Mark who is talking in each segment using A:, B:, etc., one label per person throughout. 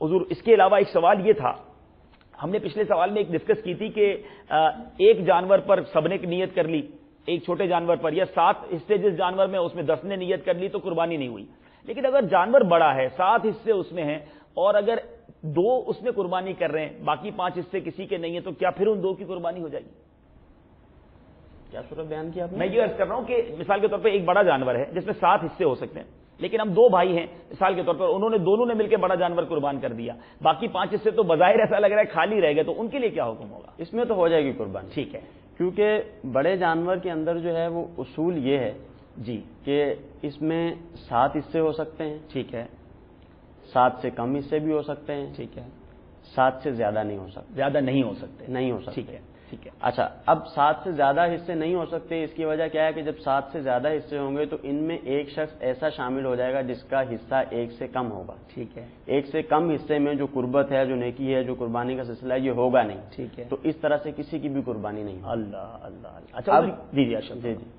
A: حضور اس کے علاوہ ایک سوال یہ تھا، ہم نے پچھلے سوال میں ایک ڈسکس کی تھی کہ ایک جانور پر سب نے نیت کر لی، ایک چھوٹے جانور پر، یا 7 حصے جس جانور میں اس میں 10 نے نیت کر لی تو قربانی نہیں ہوئی. لیکن اگر جانور بڑا ہے، 7 حصے اس میں ہیں، اور اگر 2 اس میں قربانی کر رہے ہیں، باقی 5 حصے کسی کے نہیں ہیں، تو کیا پھر ان 2 کی قربانی ہو جائے گی؟
B: کیا صورت بیان کی آپ نے؟
A: میں یہ عرض کر رہا ہوں کہ مثال کے طور پہ ایک بڑا جانور ہے جس میں 7 حصے ہو سکتے ہیں، لیکن ہم 2 بھائی ہیں مثال کے طور پر، دونوں نے مل کے بڑا جانور قربان کر دیا، باقی 5 حصے تو بظاہر ایسا لگ رہا ہے خالی رہ گئے، تو ان کے لیے کیا حکم ہوگا؟
B: اس میں تو ہو جائے گی قربانی.
A: ٹھیک ہے،
B: کیونکہ بڑے جانور کے اندر جو ہے وہ اصول یہ ہے
A: جی
B: کہ اس میں 7 حصے ہو سکتے ہیں.
A: ٹھیک ہے،
B: 7 سے کم حصے بھی ہو سکتے ہیں.
A: ٹھیک ہے،
B: 7 سے زیادہ نہیں ہو سکتے.
A: زیادہ نہیں ہو سکتے،
B: نہیں ہو سکتے.
A: ٹھیک ہے، ٹھیک ہے.
B: اچھا، اب 7 سے زیادہ حصے نہیں ہو سکتے، اس کی وجہ کیا ہے کہ جب 7 سے زیادہ حصے ہوں گے تو ان میں ایک شخص ایسا شامل ہو جائے گا جس کا حصہ 1 سے کم ہوگا.
A: ٹھیک ہے،
B: 1 سے کم حصے میں جو قربت ہے، جو نیکی ہے، جو قربانی کا سلسلہ ہے، یہ ہوگا نہیں.
A: ٹھیک ہے.
B: تو اس طرح سے کسی کی بھی قربانی نہیں ہوگی.
A: اللہ اللہ اللہ. اچھا جی جی ارشد.
B: جی جی.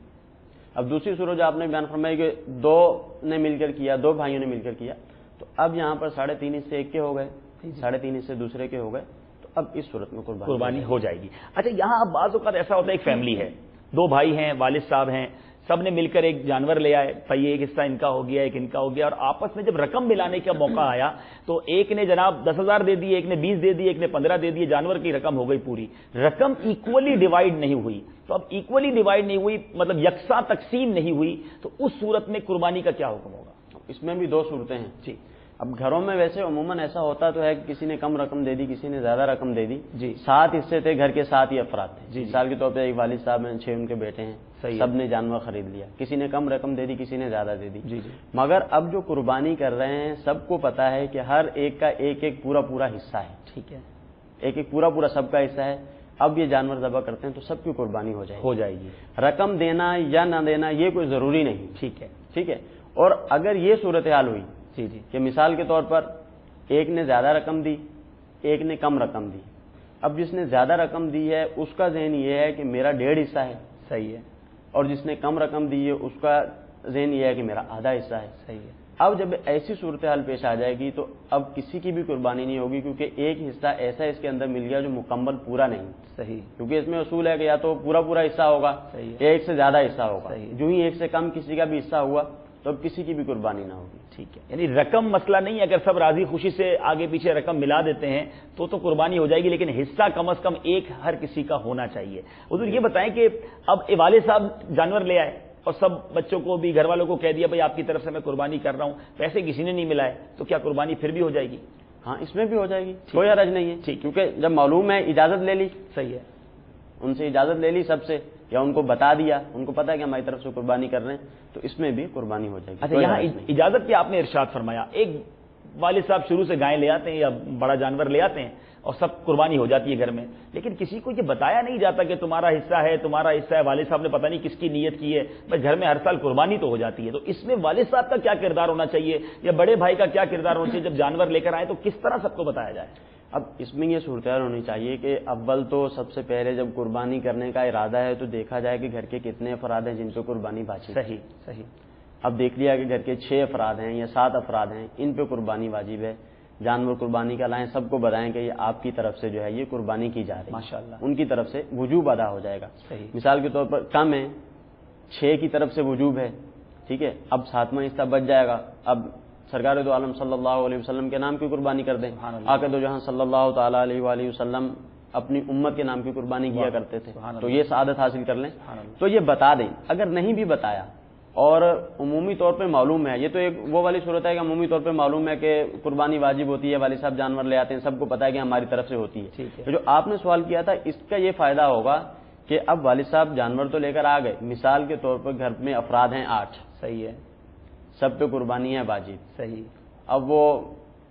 B: اب دوسری صورت جو آپ نے بیان فرمائی کہ 2 نے مل کر کیا، 2 بھائیوں نے مل کر کیا، تو اب یہاں پر 3.5 حصے ایک کے ہو گئے، 3.5 حصے دوسرے کے ہو گئے، تو اب اس صورت میں قربانی
A: ہو جائے گی. اچھا، یہاں اب بعض اوقات ایسا ہوتا ہے، ایک فیملی ہے، 2 بھائی ہیں، والد صاحب ہیں، سب نے مل کر ایک جانور لے آئے، بھائی ایک حصہ ان کا ہو گیا، ایک ان کا ہو گیا، اور آپس میں جب رقم ملانے کا موقع آیا تو ایک نے جناب 10,000 دے دی، ایک نے 20 دے دی، ایک نے 15 دے دیے، جانور کی رقم ہو گئی پوری، رقم ایکولی ڈیوائیڈ نہیں ہوئی. تو اب ایکولی ڈیوائیڈ نہیں ہوئی مطلب یکساں تقسیم نہیں ہوئی، تو اس صورت میں قربانی کا کیا حکم ہوگا؟
B: اس میں بھی 2 صورتیں ہیں.
A: جی.
B: اب گھروں میں ویسے عموماً ایسا ہوتا تو ہے کہ کسی نے کم رقم دے دی، کسی نے زیادہ رقم دے دی.
A: جی.
B: 7 حصے تھے، گھر کے 7 ہی افراد تھے.
A: جی.
B: مثال کے طور پہ ایک والد صاحب ہیں، 6 ان کے بیٹے ہیں، سب نے جانور خرید لیا، کسی نے کم رقم دے دی، کسی نے زیادہ دے دی.
A: جی جی.
B: مگر اب جو قربانی کر رہے ہیں سب کو پتا ہے کہ ہر ایک کا ایک پورا حصہ ہے.
A: ٹھیک ہے،
B: ایک پورا سب کا حصہ ہے. اب یہ جانور ذبح کرتے ہیں تو سب کی قربانی ہو جائے گی. رقم دینا یا نہ دینا یہ کوئی ضروری نہیں.
A: ٹھیک ہے،
B: ٹھیک ہے. اور اگر یہ صورتحال ہوئی
A: جی جی
B: کہ مثال کے طور پر ایک نے زیادہ رقم دی، ایک نے کم رقم دی، اب جس نے زیادہ رقم دی ہے اس کا ذہن یہ ہے کہ میرا 1.5 حصہ ہے.
A: صحیح ہے.
B: اور جس نے کم رقم دی ہے اس کا ذہن یہ ہے کہ میرا آدھا حصہ ہے.
A: صحیح ہے.
B: اب جب ایسی صورتحال پیش آ جائے گی تو اب کسی کی بھی قربانی نہیں ہوگی، کیونکہ ایک حصہ ایسا اس کے اندر مل گیا جو مکمل پورا نہیں.
A: صحیح.
B: کیونکہ اس میں اصول ہے کہ یا تو پورا حصہ ہوگا، یا ایک سے زیادہ حصہ ہوگا. جو ہی ایک سے کم کسی کا بھی حصہ ہوا تو اب کسی کی بھی قربانی نہ ہوگی.
A: ٹھیک ہے، یعنی رقم مسئلہ نہیں، اگر سب راضی خوشی سے آگے پیچھے رقم ملا دیتے ہیں تو قربانی ہو جائے گی، لیکن حصہ کم از کم ایک ہر کسی کا ہونا چاہیے. حضور یہ بتائیں کہ اب والد صاحب جانور لے آئے اور سب بچوں کو بھی، گھر والوں کو کہہ دیا بھائی آپ کی طرف سے میں قربانی کر رہا ہوں، پیسے کسی نے نہیں ملائے، تو کیا قربانی پھر بھی ہو جائے گی؟
B: ہاں، اس میں بھی ہو جائے گی، کوئی حرج نہیں ہے. ٹھیک، کیونکہ جب معلوم ہے، اجازت لے لی. صحیح ہے. ان سے اجازت لے لی سب سے، یا ان کو بتا دیا، ان کو پتا ہے کہ ہماری طرف سے قربانی کر رہے ہیں، تو اس میں بھی قربانی ہو جائے گی.
A: اچھا، یہاں اجازت کی آپ نے ارشاد فرمایا، ایک والد صاحب شروع سے گائے لے آتے ہیں یا بڑا جانور لے آتے ہیں اور سب قربانی ہو جاتی ہے گھر میں، لیکن کسی کو یہ بتایا نہیں جاتا کہ تمہارا حصہ ہے، تمہارا حصہ ہے، والد صاحب نے پتہ نہیں کس کی نیت کی ہے، بس گھر میں ہر سال قربانی تو ہو جاتی ہے. تو اس میں والد صاحب کا کیا کردار ہونا چاہیے یا بڑے بھائی کا کیا کردار ہونا چاہیے؟ جب جانور لے کر آئے تو کس طرح سب کو بتایا جائے؟
B: اب اس میں یہ صورتحال ہونی چاہیے کہ اول تو سب سے پہلے جب قربانی کرنے کا ارادہ ہے تو دیکھا جائے کہ گھر کے کتنے افراد ہیں جن پہ قربانی واجب ہے.
A: صحیح.
B: اب دیکھ لیا کہ گھر کے 6 افراد ہیں یا 7 افراد ہیں، ان پہ قربانی واجب ہے. جانور قربانی کا لائیں، سب کو بتائیں کہ یہ آپ کی طرف سے جو ہے یہ قربانی کی جا رہی ہے.
A: ماشاءاللہ.
B: ان کی طرف سے وجوب ادا ہو جائے گا.
A: صحیح.
B: مثال کے طور پر کم ہے، 6 کی طرف سے وجوب ہے. ٹھیک ہے. اب 7واں حصہ بچ جائے گا. اب سرکار دو عالم صلی اللہ علیہ وسلم کے نام کی قربانی کر دیں. آقا دو جہاں صلی اللہ تعالیٰ علیہ وآلہ وسلم اپنی امت کے نام کی قربانی کیا کرتے تھے، تو یہ سعادت حاصل کر لیں. تو یہ بتا دیں. اگر نہیں بھی بتایا اور عمومی طور پہ معلوم ہے، یہ تو ایک وہ والی صورت ہے کہ عمومی طور پہ معلوم ہے کہ قربانی واجب ہوتی ہے، والد صاحب جانور لے آتے ہیں، سب کو پتا ہے کہ ہماری طرف سے ہوتی ہے. تو جو آپ نے سوال کیا تھا اس کا یہ فائدہ ہوگا کہ اب والد صاحب جانور تو لے کر آ گئے، مثال کے طور پر گھر میں افراد ہیں 8.
A: صحیح ہے.
B: سب پہ قربانی ہے واجب.
A: صحیح.
B: اب وہ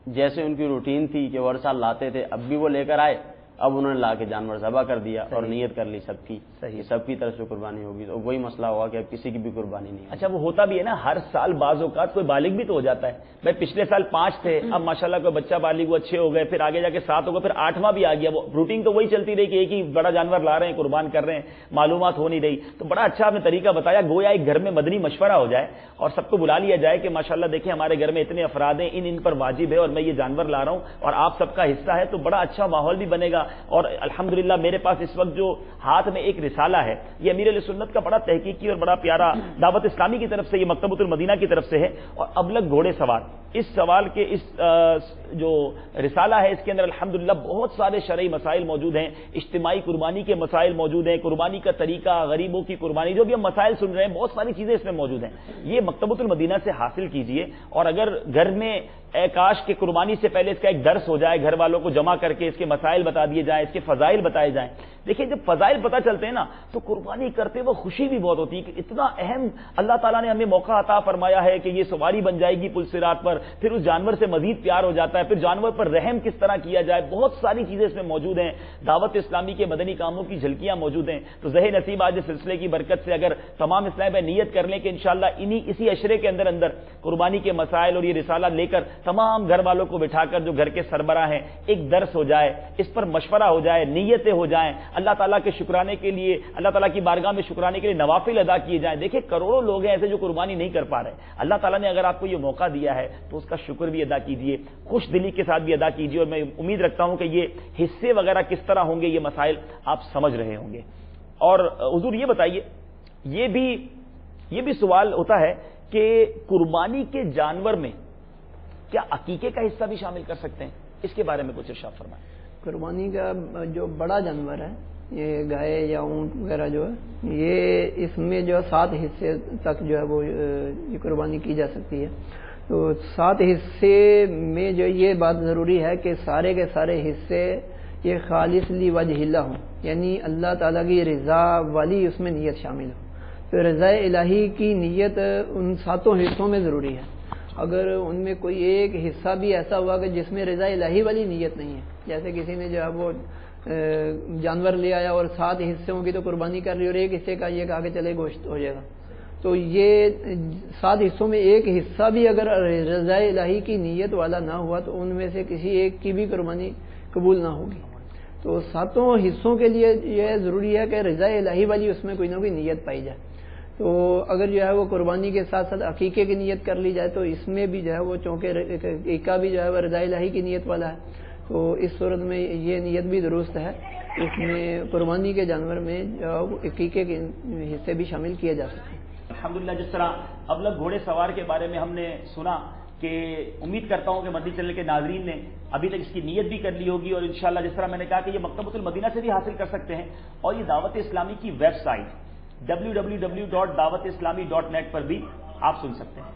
B: جیسے ان کی روٹین تھی کہ وہ ہر سال لاتے تھے، اب بھی وہ لے کر آئے. اب انہوں نے لا کے جانور ذبح کر دیا اور نیت کر لی سب کی،
A: صحیح،
B: سب کی طرف سے قربانی ہوگی، تو وہی مسئلہ ہوا کہ اب کسی کی بھی قربانی نہیں ہوگی۔
A: اچھا وہ ہوتا بھی ہے نا، ہر سال بعض اوقات کوئی بالغ بھی تو ہو جاتا ہے، بھائی پچھلے سال 5 تھے، اب ماشاءاللہ کوئی بچہ بالغ ہوا 6 ہو گئے، پھر آگے جا کے 7 ہو گئے، پھر 8واں بھی آ گیا، وہ روٹین تو وہی چلتی رہی کہ ایک ہی بڑا جانور لا رہے ہیں، قربان کر رہے ہیں، معلومات ہو نہیں رہی۔ تو بڑا اچھا آپ نے طریقہ بتایا، گویا ایک گھر میں مدنی مشورہ ہو جائے اور سب کو بلا لیا جائے کہ ماشاءاللہ دیکھیں ہمارے گھر میں اتنے افراد ہیں، ان پر واجب ہے اور میں یہ جانور لا رہا ہوں اور آپ سب کا حصہ ہے، تو بڑا اچھا ماحول بھی بنے گا۔ اور الحمدللہ میرے پاس اس وقت جو ہاتھ میں ایک رسالہ ہے، یہ امیر علیہ سنت کا بڑا تحقیقی اور بڑا پیارا دعوت اسلامی کی طرف سے، یہ مکتبۃ المدینہ کی طرف سے ہے، اور ابلغ گھوڑے سوار، اس سوال کے اس جو رسالہ ہے اس کے اندر الحمدللہ بہت سارے شرعی مسائل موجود ہیں، اجتماعی قربانی کے مسائل موجود ہیں، قربانی کا طریقہ، غریبوں کی قربانی، جو بھی ہم مسائل سن رہے ہیں بہت ساری چیزیں اس میں موجود ہیں۔ یہ مکتبۃ المدینہ سے حاصل کیجئے، اور اگر گھر میں کاش کے قربانی سے پہلے اس کا ایک درس ہو جائے، گھر والوں کو جمع کر کے اس کے مسائل بتا دیے جائیں، اس کے فضائل بتائے جائیں۔ دیکھیں جب فضائل پتہ چلتے ہیں نا تو قربانی کرتے وہ خوشی بھی بہت ہوتی ہے کہ اتنا اہم اللہ تعالیٰ نے ہمیں موقع عطا فرمایا ہے کہ یہ سواری بن جائے گی پل صراط پر، پھر اس جانور سے مزید پیار ہو جاتا ہے، پھر جانور پر رحم کس طرح کیا جائے، بہت ساری چیزیں اس میں موجود ہیں، دعوت اسلامی کے مدنی کاموں کی جھلکیاں موجود ہیں۔ تو ذہن نصیب آج اس سلسلے کی برکت سے اگر تمام اسلام میں نیت کر لیں کہ انشاءاللہ اسی عشرے کے اندر قربانی کے مسائل اور یہ رسالہ لے کر تمام گھر والوں کو بٹھا کر جو گھر کے سربراہ ہیں ایک درس ہو جائے، اس پر مشورہ ہو جائے، نیتیں ہو جائیں، اللہ تعالیٰ کے شکرانے کے لیے، اللہ تعالیٰ کی بارگاہ میں شکرانے کے لیے نوافل ادا کیے جائیں۔ دیکھیں کروڑوں لوگ ہیں ایسے جو قربانی نہیں کر پا رہے، اللہ تعالیٰ نے اگر آپ کو یہ موقع دیا ہے تو اس کا شکر بھی ادا کیجیے، خوش دلی کے ساتھ بھی ادا کیجیے، اور میں امید رکھتا ہوں کہ یہ حصے وغیرہ کس طرح ہوں گے، یہ مسائل آپ سمجھ رہے ہوں گے۔ اور حضور یہ بتائیے، یہ بھی سوال ہوتا ہے کہ قربانی کے جانور میں کیا عقیقے کا حصہ بھی شامل کر سکتے ہیں؟ اس کے بارے میں کچھ ارشاد فرمائیں۔
C: قربانی کا جو بڑا جانور ہے، یہ گائے یا اونٹ وغیرہ جو ہے، یہ اس میں جو 7 حصے تک جو ہے وہ یہ قربانی کی جا سکتی ہے۔ تو 7 حصے میں جو یہ بات ضروری ہے کہ سارے کے سارے حصے یہ خالص لی وجہ اللہ ہوں، یعنی اللہ تعالیٰ کی رضا والی اس میں نیت شامل ہو۔ تو رضا الہی کی نیت ان 7 حصوں میں ضروری ہے۔ اگر ان میں کوئی ایک حصہ بھی ایسا ہوا کہ جس میں رضا الہی والی نیت نہیں ہے، جیسے کسی نے جو ہے وہ جانور لے آیا اور 7 حصوں کی تو قربانی کر لی اور ایک حصے کا یہ کہا کہ چلے گوشت ہو جائے گا، تو یہ 7 حصوں میں ایک حصہ بھی اگر رضا الہی کی نیت والا نہ ہوا تو ان میں سے کسی ایک کی بھی قربانی قبول نہ ہوگی۔ تو 7 حصوں کے لیے یہ ضروری ہے کہ رضا الہی والی اس میں کوئی نہ کوئی نیت پائی جائے۔ تو اگر جو ہے وہ قربانی کے ساتھ ساتھ عقیقے کی نیت کر لی جائے تو اس میں بھی جو ہے وہ چونکہ عقیقہ بھی جو ہے وہ رضا الہی کی نیت والا ہے، تو اس صورت میں یہ نیت بھی درست ہے، اس میں قربانی کے جانور میں جو عقیقے کے حصے بھی شامل کیے جا سکتے ہیں۔
A: الحمدللہ جس طرح ابلغ گھوڑے سوار کے بارے میں ہم نے سنا کہ امید کرتا ہوں کہ مدنی چینل کے ناظرین نے ابھی تک اس کی نیت بھی کر لی ہوگی، اور انشاءاللہ جس طرح میں نے کہا کہ یہ مکتبۃ المدینہ سے بھی حاصل کر سکتے ہیں، اور یہ دعوت اسلامی کی ویب سائٹ www.dawatislami.net پر بھی آپ سن سکتے ہیں،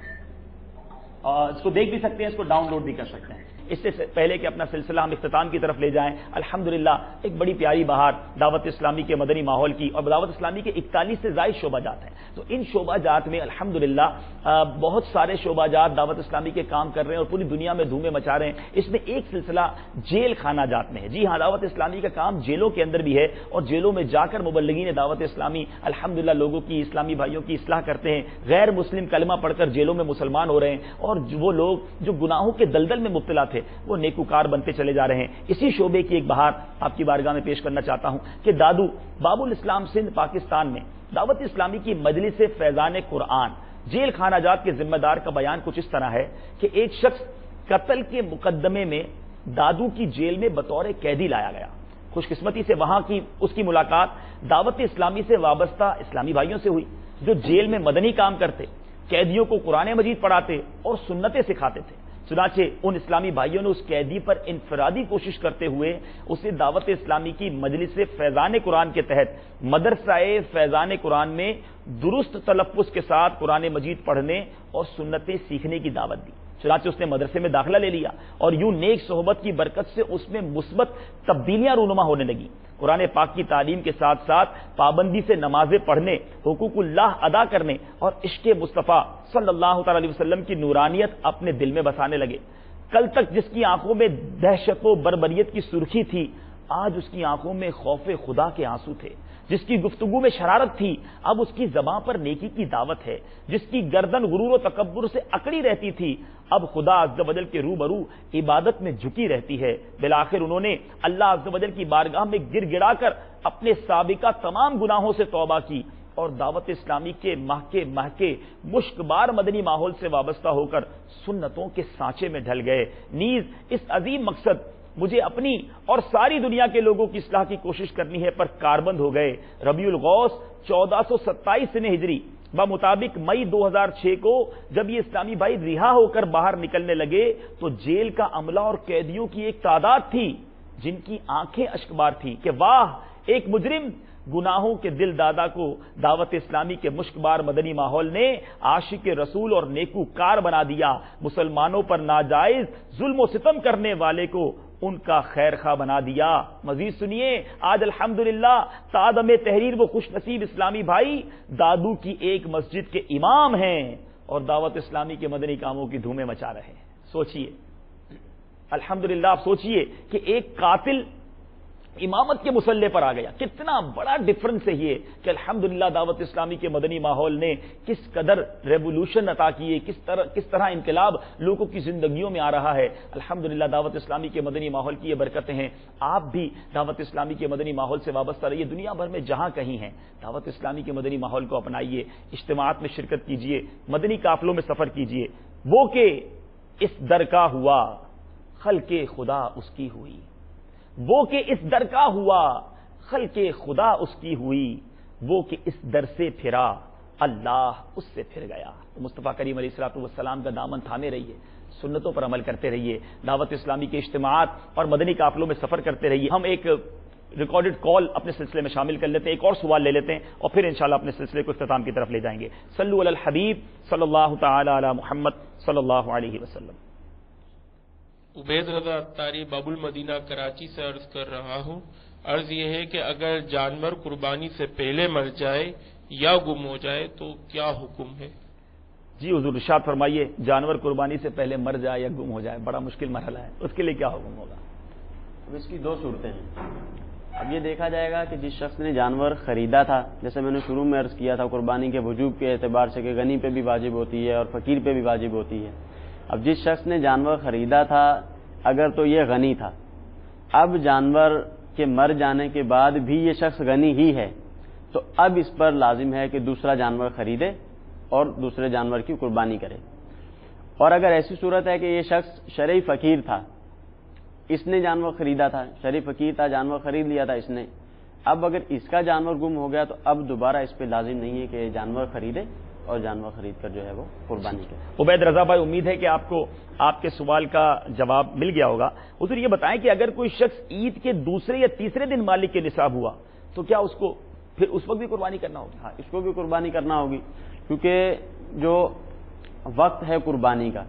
A: اور اس کو دیکھ بھی سکتے ہیں، اس کو ڈاؤن لوڈ بھی کر سکتے ہیں۔ اس سے پہلے کہ اپنا سلسلہ ہم اختتام کی طرف لے جائیں، الحمدللہ ایک بڑی پیاری بہار دعوت اسلامی کے مدنی ماحول کی، اور دعوت اسلامی کے 41 سے زائد شعبہ جات ہیں، تو ان شعبہ جات میں الحمدللہ بہت سارے شعبہ جات دعوت اسلامی کے کام کر رہے ہیں اور پوری دنیا میں دھومیں مچا رہے ہیں۔ اس میں ایک سلسلہ جیل خانہ جات میں ہے۔ جی ہاں، دعوت اسلامی کا کام جیلوں کے اندر بھی ہے، اور جیلوں میں جا کر مبلغین دعوت اسلامی الحمدللہ لوگوں کی، اسلامی بھائیوں کی اصلاح کرتے ہیں، غیر مسلم کلمہ پڑھ کر جیلوں میں مسلمان ہو رہے ہیں، اور وہ لوگ جو گناہوں کے دلدل میں مبتلا تھے وہ نیکوکار بنتے چلے جا رہے ہیں۔ اسی شعبے کی ایک بہار آپ کی بارگاہ میں پیش کرنا چاہتا ہوں کہ دادو باب الاسلام سندھ پاکستان میں دعوت اسلامی کی مجلس فیضان قرآن جیل خانہ جات کے ذمہ دار کا بیان کچھ اس طرح ہے کہ ایک شخص قتل کے مقدمے میں دادو کی جیل میں بطور قیدی لایا گیا۔ خوش قسمتی سے وہاں کی اس کی ملاقات دعوت اسلامی سے وابستہ اسلامی بھائیوں سے ہوئی جو جیل میں مدنی کام کرتے، قیدیوں کو قرآن مجید پڑھاتے اور سنتیں سکھاتے تھے۔ چنانچہ ان اسلامی بھائیوں نے اس قیدی پر انفرادی کوشش کرتے ہوئے اسے دعوت اسلامی کی مجلس فیضان قرآن کے تحت مدرسہ فیضان قرآن میں درست تلفظ کے ساتھ قرآن مجید پڑھنے اور سنتیں سیکھنے کی دعوت دی۔ چنانچہ اس نے مدرسے میں داخلہ لے لیا، اور یوں نیک صحبت کی برکت سے اس میں مثبت تبدیلیاں رونما ہونے لگیں۔ قرآن پاک کی تعلیم کے ساتھ ساتھ پابندی سے نمازیں پڑھنے، حقوق اللہ ادا کرنے اور عشق مصطفیٰ صلی اللہ تعالی علیہ وسلم کی نورانیت اپنے دل میں بسانے لگے۔ کل تک جس کی آنکھوں میں دہشت و بربریت کی سرخی تھی، آج اس کی آنکھوں میں خوف خدا کے آنسو تھے، جس کی گفتگو میں شرارت تھی اب اس کی زباں پر نیکی کی دعوت ہے، جس کی گردن غرور و تکبر سے اکڑی رہتی تھی اب خدا عز و جل کے روبرو عبادت میں جھکی رہتی ہے۔ بالآخر انہوں نے اللہ عز و جل کی بارگاہ میں گر گڑا کر اپنے سابقہ تمام گناہوں سے توبہ کی اور دعوت اسلامی کے مہکے مشکبار مدنی ماحول سے وابستہ ہو کر سنتوں کے سانچے میں ڈھل گئے۔ نیز اس عظیم مقصد مجھے اپنی اور ساری دنیا کے لوگوں کی اصلاح کی کوشش کرنی ہے پر کاربند ہو گئے۔ ربیع الغوث 1427 سن ہجری بمطابق مئی 2006 کو جب یہ اسلامی بھائی رہا ہو کر باہر نکلنے لگے تو جیل کا عملہ اور قیدیوں کی ایک تعداد تھی جن کی آنکھیں اشکبار تھی کہ واہ، ایک مجرم گناہوں کے دل دادا کو دعوت اسلامی کے مشکبار مدنی ماحول نے عاشق رسول اور نیکوکار بنا دیا، مسلمانوں پر ناجائز ظلم و ستم کرنے والے کو ان کا خیر خواہ بنا دیا۔ مزید سنیے، آج الحمدللہ تادم تحریر وہ خوش نصیب اسلامی بھائی دادو کی ایک مسجد کے امام ہیں اور دعوت اسلامی کے مدنی کاموں کی دھومیں مچا رہے ہیں۔ سوچئے الحمدللہ، آپ سوچئے کہ ایک قاتل امامت کے مسلح پر آ گیا، کتنا بڑا ڈفرنس ہے یہ کہ الحمدللہ دعوت اسلامی کے مدنی ماحول نے کس قدر ریولوشن عطا کیے، کس طرح انقلاب لوگوں کی زندگیوں میں آ رہا ہے۔ الحمدللہ دعوت اسلامی کے مدنی ماحول کی یہ برکتیں ہیں۔ آپ بھی دعوت اسلامی کے مدنی ماحول سے وابستہ رہیے، دنیا بھر میں جہاں کہیں ہیں دعوت اسلامی کے مدنی ماحول کو اپنائیے، اجتماعات میں شرکت کیجیے، مدنی قافلوں میں سفر کیجیے۔ وہ کہ اس در کا ہوا خلق خدا اس کی ہوئی، وہ کہ اس در کا ہوا خلق خدا اس کی ہوئی، وہ کہ اس در سے پھرا اللہ اس سے پھر گیا۔ تو مصطفیٰ کریم علیہ الصلوۃ والسلام کا دامن تھامے رہیے، سنتوں پر عمل کرتے رہیے، دعوت اسلامی کے اجتماعات اور مدنی قافلوں میں سفر کرتے رہیے۔ ہم ایک ریکارڈڈ کال اپنے سلسلے میں شامل کر لیتے ہیں، ایک اور سوال لے لیتے ہیں اور پھر انشاءاللہ اپنے سلسلے کو اختتام کی طرف لے جائیں گے۔ صلو علی الحبیب صلی اللہ تعالی علی محمد صلی اللہ علیہ وسلم۔
D: عبید رضا اتاری باب المدینہ کراچی سے عرض کر رہا ہوں، عرض یہ ہے کہ اگر جانور قربانی سے پہلے مر جائے یا گم ہو جائے تو کیا حکم ہے؟
A: جی حضور ارشاد فرمائیے، جانور قربانی سے پہلے مر جائے یا گم ہو جائے، بڑا مشکل مرحلہ ہے، اس کے لیے کیا حکم ہوگا؟
B: اب اس کی دو صورتیں ہیں۔ اب یہ دیکھا جائے گا کہ جس شخص نے جانور خریدا تھا، جیسے میں نے شروع میں عرض کیا تھا قربانی کے وجوب کے اعتبار سے کہ غنی پہ بھی واجب ہوتی ہے اور فقیر پہ بھی واجب ہوتی ہے۔ اب جس شخص نے جانور خریدا تھا اگر تو یہ غنی تھا، اب جانور کے مر جانے کے بعد بھی یہ شخص غنی ہی ہے تو اب اس پر لازم ہے کہ دوسرا جانور خریدے اور دوسرے جانور کی قربانی کرے۔ اور اگر ایسی صورت ہے کہ یہ شخص شرعی فقیر تھا، اس نے جانور خریدا تھا، شرعی فقیر تھا، جانور خرید لیا تھا اس نے، اب اگر اس کا جانور گم ہو گیا تو اب دوبارہ اس پہ لازم نہیں ہے کہ جانور خریدے اور جانور خرید کر جو ہے وہ قربانی کرے۔
A: عبید رضا بھائی، امید ہے کہ آپ کو آپ کے سوال کا جواب مل گیا ہوگا۔ حضور یہ بتائیں کہ اگر کوئی شخص عید کے دوسرے یا تیسرے دن مالک کے نصاب ہوا تو کیا اس کو پھر اس وقت بھی قربانی کرنا ہوگی؟
B: ہاں، اس کو بھی قربانی کرنا ہوگی، کیونکہ جو وقت ہے قربانی کا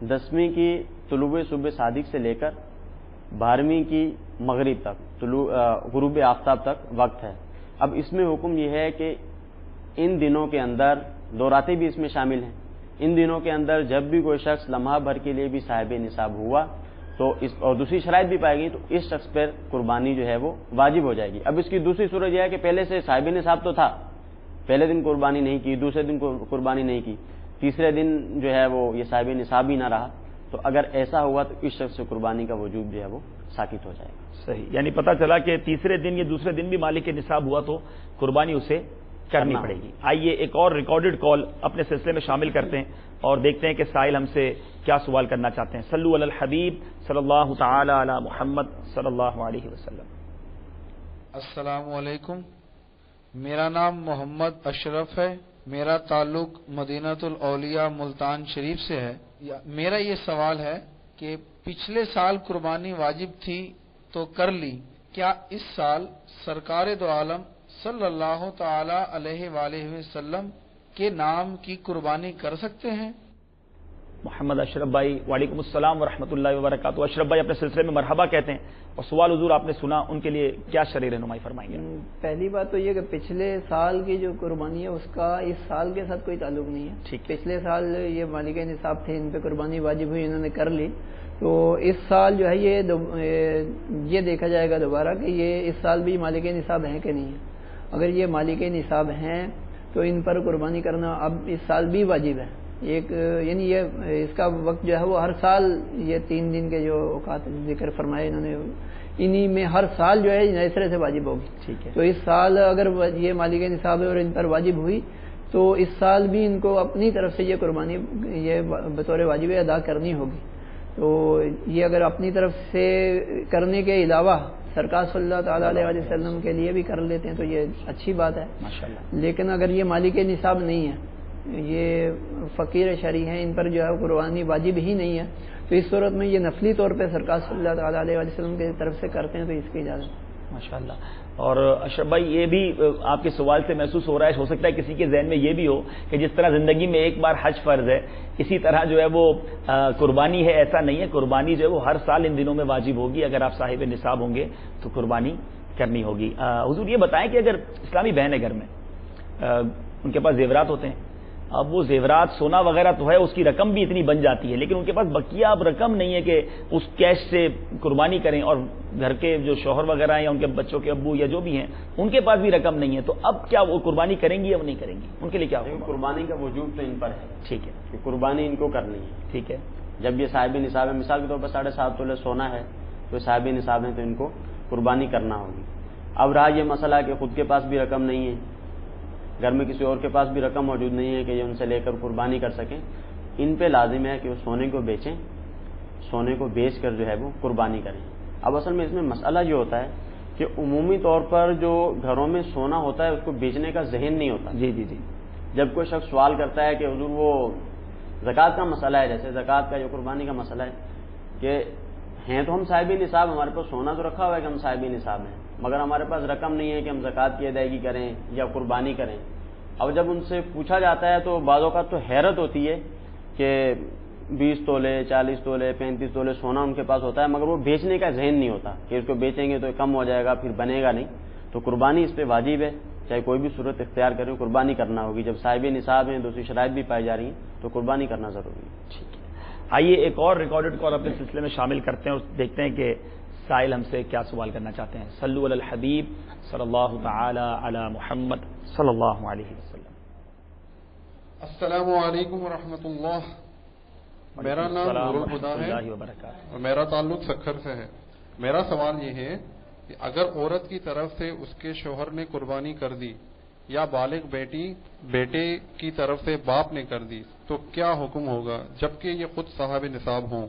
B: 10ویں کی طلوع صبح صادق سے لے کر 12ویں کی مغرب تک، غروب آفتاب تک وقت ہے۔ اب اس میں حکم یہ ہے کہ ان دنوں کے اندر، دو راتیں بھی اس میں شامل ہیں، ان دنوں کے اندر جب بھی کوئی شخص لمحہ بھر کے لیے بھی صاحب نصاب ہوا تو اور دوسری شرائط بھی پائے گی تو اس شخص پر قربانی جو ہے وہ واجب ہو جائے گی۔ اب اس کی دوسری صورت یہ ہے کہ پہلے سے صاحب نصاب تو تھا، پہلے دن قربانی نہیں کی، دوسرے دن قربانی نہیں کی، تیسرے دن جو ہے وہ یہ صاحب نصاب ہی نہ رہا، تو اگر ایسا ہوا تو اس شخص سے قربانی کا وجوب جو ہے وہ ساقط ہو جائے گا۔
A: صحیح، یعنی پتہ چلا کہ تیسرے دن یا دوسرے دن بھی مالک کے نصاب ہوا تو قربانی اسے کرنی پڑے گی۔ آئیے ایک اور ریکارڈڈ کال اپنے سلسلے میں شامل کرتے ہیں اور دیکھتے ہیں کہ سائل ہم سے کیا سوال کرنا چاہتے ہیں۔ صلو علی الحبیب صلی اللہ تعالی علی محمد صلی اللہ علیہ وسلم۔
E: السلام علیکم، میرا نام محمد اشرف ہے، میرا تعلق مدینۃ الاولیاء ملتان شریف سے ہے۔ میرا یہ سوال ہے کہ پچھلے سال قربانی واجب تھی تو کر لی، کیا اس سال سرکار دو عالم صلی اللہ تعالی علیہ وآلہ وسلم کے نام کی قربانی کر سکتے ہیں؟
A: محمد اشرف بھائی وعلیکم السلام ورحمۃ اللہ وبرکاتہ. اشرف بھائی اپنے سلسلے میں مرحبا کہتے ہیں اور سوال حضور آپ نے سنا, ان کے لیے کیا شرعی رہنمائی فرمائیں گے؟
C: پہلی بات تو یہ کہ پچھلے سال کی جو قربانی ہے اس کا اس سال کے ساتھ کوئی تعلق نہیں ہے.
A: ٹھیک.
C: پچھلے سال یہ مالک نصاب تھے, ان پہ قربانی واجب ہوئی, انہوں نے کر لی, تو اس سال جو ہے یہ دیکھا جائے گا دوبارہ کہ یہ اس سال بھی مالک نصاب ہیں کہ نہیں ہے. اگر یہ مالک نصاب ہیں تو ان پر قربانی کرنا اب اس سال بھی واجب ہے. یعنی یہ اس کا وقت جو ہے وہ ہر سال, یہ 3 دن کے جو اوقات ذکر فرمائے انہوں نے, انہی میں ہر سال جو ہے نئے سرے سے واجب ہوگی.
A: ٹھیک ہے.
C: تو اس سال اگر یہ مالک نصاب ہے اور ان پر واجب ہوئی تو اس سال بھی ان کو اپنی طرف سے یہ قربانی یہ بطور واجب ادا کرنی ہوگی. تو یہ اگر اپنی طرف سے کرنے کے علاوہ سرکار صلی اللہ تعالیٰ علیہ وسلم کے لیے بھی کر لیتے ہیں تو یہ اچھی بات ہے
A: ماشاءاللہ.
C: لیکن اگر یہ مالک نصاب نہیں ہے, یہ فقیر شرعی ہیں, ان پر جو ہے قربانی واجب ہی نہیں ہے, تو اس صورت میں یہ نفلی طور پہ سرکار صلی اللہ تعالیٰ علیہ وسلم کی طرف سے کرتے ہیں تو اس کی اجازت.
A: ماشاءاللہ. اور اشرف بھائی یہ بھی آپ کے سوال سے محسوس ہو رہا ہے, ہو سکتا ہے کسی کے ذہن میں یہ بھی ہو کہ جس طرح زندگی میں ایک بار حج فرض ہے, اسی طرح جو ہے وہ قربانی ہے. ایسا نہیں ہے, قربانی جو ہے وہ ہر سال ان دنوں میں واجب ہوگی. اگر آپ صاحب نصاب ہوں گے تو قربانی کرنی ہوگی. حضور یہ بتائیں کہ اگر اسلامی بہن ہے گھر میں, ان کے پاس زیورات ہوتے ہیں, اب وہ زیورات سونا وغیرہ تو ہے, اس کی رقم بھی اتنی بن جاتی ہے, لیکن ان کے پاس بقیہ اب رقم نہیں ہے کہ اس کیش سے قربانی کریں, اور گھر کے جو شوہر وغیرہ ہیں یا ان کے بچوں کے ابو یا جو بھی ہیں ان کے پاس بھی رقم نہیں ہے, تو اب کیا وہ قربانی کریں گی یا نہیں کریں گی؟ ان کے لیے کیا ہوگا؟
B: قربانی کا وجوب تو ان پر ہے.
A: ٹھیک ہے.
B: کہ قربانی ان کو کرنی ہے.
A: ٹھیک ہے.
B: جب یہ صاحب نصاب ہے, مثال کے طور پر 7.5 تولے سونا ہے تو صاحب نصاب ہے تو ان کو قربانی کرنا ہوگی. اب رہا یہ مسئلہ کہ خود کے پاس بھی رقم نہیں ہے, گھر میں کسی اور کے پاس بھی رقم موجود نہیں ہے کہ یہ ان سے لے کر قربانی کر سکیں, ان پہ لازم ہے کہ وہ سونے کو بیچیں, سونے کو بیچ کر جو ہے وہ قربانی کریں. اب اصل میں اس میں مسئلہ یہ ہوتا ہے کہ عمومی طور پر جو گھروں میں سونا ہوتا ہے اس کو بیچنے کا ذہن نہیں ہوتا.
A: جی جی جی.
B: جب کوئی شخص سوال کرتا ہے کہ حضور وہ زکوٰۃ کا مسئلہ ہے, جیسے زکوٰۃ کا جو قربانی کا مسئلہ ہے کہ ہیں تو ہم صاحب نصاب, ہمارے پاس سونا تو رکھا ہوا ہے کہ ہم صاحب نصاب ہیں, مگر ہمارے پاس رقم نہیں ہے کہ ہم زکوٰۃ کی ادائیگی کریں یا قربانی کریں. اب جب ان سے پوچھا جاتا ہے تو بعض اوقات تو حیرت ہوتی ہے کہ 20 تولے 40 تولے 35 تولے سونا ان کے پاس ہوتا ہے, مگر وہ بیچنے کا ذہن نہیں ہوتا کہ اس کو بیچیں گے تو کم ہو جائے گا, پھر بنے گا نہیں. تو قربانی اس پہ واجب ہے, چاہے کوئی بھی صورت اختیار کریں قربانی کرنا ہوگی. جب صاحب نصاب ہیں, دوسری شرائط بھی پائی جا رہی ہیں تو قربانی کرنا ضروری ہے.
A: ٹھیک ہے. آئیے ایک اور ریکارڈڈ کال اپنے سلسلے میں شامل کرتے ہیں اور دیکھتے ہیں کہ سائل ہم سے کیا سوال کرنا چاہتے ہیں. صلو علی الحبیب صلی اللہ تعالی علی محمد صلی اللہ علیہ وسلم.
F: السلام علیکم ورحمۃ اللہ. میرا نام نور الہدا ہے اور میرا تعلق سکھر سے ہے. میرا سوال یہ ہے کہ اگر عورت کی طرف سے اس کے شوہر نے قربانی کر دی یا بالغ بیٹے کی طرف سے باپ نے کر دی تو کیا حکم ہوگا جبکہ یہ خود صاحب نصاب ہوں؟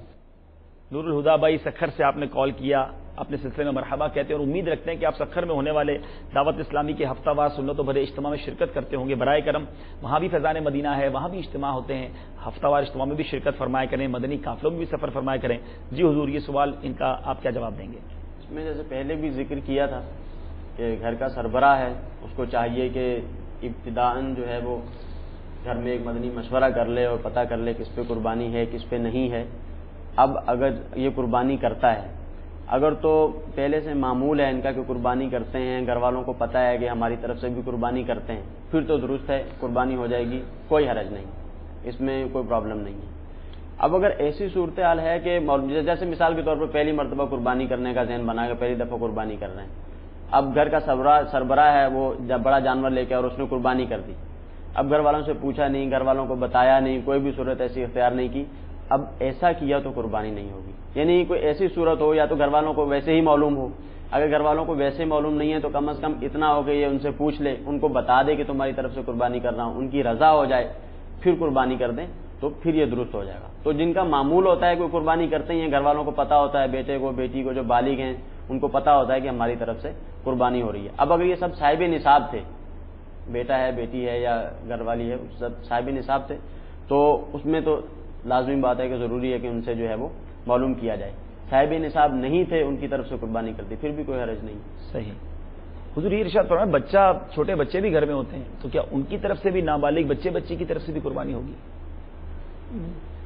A: نور الہدا بھائی سکھر سے آپ نے کال کیا, اپنے سلسلے میں مرحبا کہتے ہیں اور امید رکھتے ہیں کہ آپ سکھر میں ہونے والے دعوت اسلامی کے ہفتہ وار سنت و بھرے اجتماع میں شرکت کرتے ہوں گے. برائے کرم وہاں بھی فیضان مدینہ ہے, وہاں بھی اجتماع ہوتے ہیں, ہفتہ وار اجتماع میں بھی شرکت فرمایا کریں, مدنی قافلوں میں بھی سفر فرمایا کریں. جی حضور, یہ سوال ان کا آپ کیا جواب دیں گے؟
B: اس میں جیسے پہلے بھی ذکر کیا تھا کہ گھر کا سربراہ ہے, اس کو چاہیے کہ ابتداءً جو ہے وہ گھر میں ایک مدنی مشورہ کر لے اور پتہ کر لے کس پہ قربانی ہے کس پہ نہیں ہے. اب اگر یہ قربانی کرتا ہے, اگر تو پہلے سے معمول ہے ان کا کہ قربانی کرتے ہیں, گھر والوں کو پتہ ہے کہ ہماری طرف سے بھی قربانی کرتے ہیں, پھر تو درست ہے, قربانی ہو جائے گی, کوئی حرج نہیں, اس میں کوئی پرابلم نہیں ہے. اب اگر ایسی صورتحال ہے کہ جیسے مثال کے طور پر پہلی مرتبہ قربانی کرنے کا ذہن بنا کے پہلی دفعہ قربانی کر رہے ہیں, اب گھر کا سربراہ ہے وہ جب بڑا جانور لے کے اور اس نے قربانی کر دی, اب گھر والوں سے پوچھا نہیں, گھر والوں کو بتایا نہیں, کوئی بھی صورت ایسی اختیار نہیں کی, اب ایسا کیا تو قربانی نہیں ہوگی. یعنی کوئی ایسی صورت ہو یا تو گھر والوں کو ویسے ہی معلوم ہو, اگر گھر والوں کو ویسے معلوم نہیں ہے تو کم از کم اتنا ہو کہ یہ ان سے پوچھ لے, ان کو بتا دے کہ تمہاری طرف سے قربانی کر رہا ہوں, ان کی رضا ہو جائے, پھر قربانی کر دیں تو پھر یہ درست ہو جائے گا. تو جن کا معمول ہوتا ہے کوئی قربانی کرتے ہیں, گھر والوں کو پتا ہوتا ہے, بیٹے کو بیٹی کو جو بالغ ہیں ان کو پتا ہوتا ہے کہ ہماری طرف سے قربانی ہو رہی ہے. اب اگر یہ سب صاحب نصاب تھے, بیٹا ہے بیٹی ہے یا گھر والی ہے, سب صاحب نصاب تھے, تو اس میں تو لازمی بات ہے کہ ضروری ہے کہ ان سے جو ہے وہ معلوم کیا جائے. صاحب نصاب نہیں تھے, ان کی طرف سے قربانی کرتی, پھر بھی کوئی حرج نہیں.
A: صحیح. حضور یہ ارشاد فرمائیں, بچہ چھوٹے بچے بھی گھر میں ہوتے ہیں تو کیا ان کی طرف سے بھی نابالغ بچے کی طرف سے بھی قربانی ہوگی؟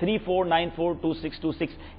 A: 34942626